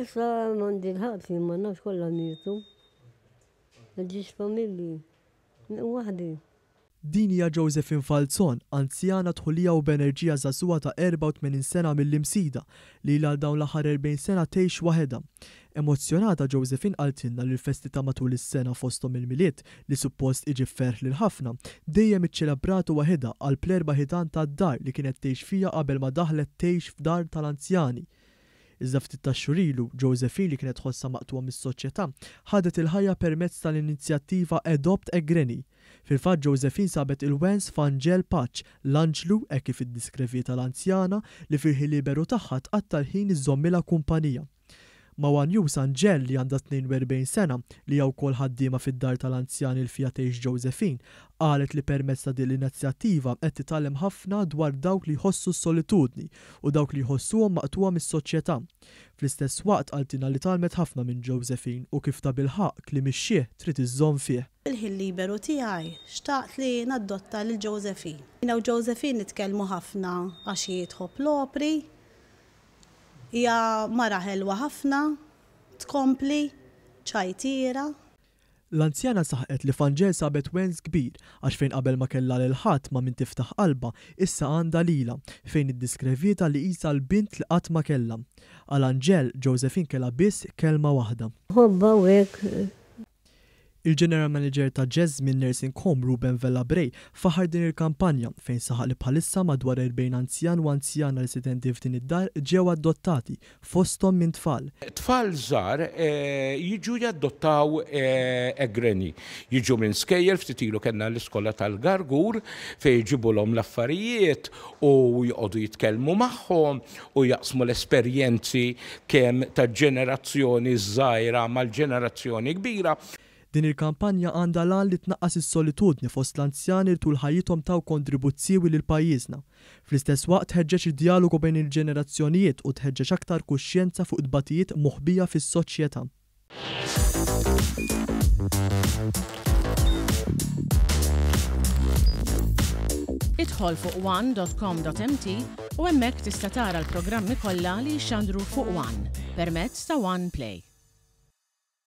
Issa m'għandi ħabsi ma nafx kollha mietu. Ma ġiex familji. Waħdi. Din hija Josephine Falzon, anzjana tħulija u b'enerġija żagħżugħa ta' 84 sena mill-imsida li għal dawn l-aħħar 40 sena tgħix waħedha. Emozzjonata Josephine qaltilna li l-festi ta' matul is-sena fosthom il-miliet li suppost iġi ferħ lil ħafna dejjem iċċelebratu waħedha għal pl-erba' ħitan tad-dar li kienet tgħix fiha qabel ma daħlet tgħix f'dar tal-anzjani. Iżda ftit ta' xhur ilu, Josephine li kienet ħossha maqtuha mis-soċjetà ħadet il-ħajja permezz tal-inizjattiva Adopt a Granny. Fil-fatt Josephine sabet il-wens f'Angel Paċ, l-anġlu hekk kif iddiskrivita tal-anzjana li fil-ħin liberu tagħha tqattal ħin iżommilha kumpanija. Mawa News Angel li għandha 42 sena li hija wkoll ħaddiema fid-dar tal-anzjani l fija tgħix Josephine qalet li permezz ta' din l-inizjattiva qed titgħallem ħafna dwar dawk li jħossu s-solitudni u dawk li jħossuhom maqtuha mis-soċjetà. Fl-istess waqt qaltilna li talmet ħafna minn Josephine u kif ta' bilħaq li mixxih trid iżżomm fih. Il-ħin liberu tiegħi xtaqt li nadotta lil Josephine. Jiena u Josephine nitkellmu ħafna għax jidħob l-opri. Hija mara ħelwa ħafna, tkompli, ċajtira. L-anzjana saħqet li f'Angel sabet wens kbir għax fejn qabel ma kellha lil ħadd ma min tiftaħ qalba issa għandha lilha fejn iddiskrevita li qisha l-bint li qatt ma kellha. Għal Angel Josephine kellha biss kelma waħda. Ħobba u hekk. Il-General Manager ta' Jasmine Nursing Home Ruben Vellabrej faħar din il-kampanja fejn saħaq li bħalissa madwar 40 anzjan u anzjana residenti f'din id-dar ġew adottati fosthom minn tfal. Tfal żgħar jiġu jaddottaw a granny. Jiġu minn skejjel ftit ilu kellna l-iskola tal-Gargur fejn jġibulhom l-affarijiet u jqogħdu jitkellmu magħhom u jaqsmu l-esperjenzi kemm ta' ġenerazzjoni żgħira mal-ġenerazzjoni kbira. Din il-kampanja għandha lan li tnaqqas is-solitudni fost l-anzjani li tul ħajjithom taw kontribuzzjiwi lil pajjiżna. Fl-istess waqt tħeġġeġ id-dialogu bejn il-ġenerazzjonijiet u tħeġġeġ aktar kuxjenza fuq tbatijiet moħbija fis-soċjetà. Idħol fuq one.com.mt u hemmhekk tista' tara l-programmi kollha li jxandru fuq One permezz ta' One Play.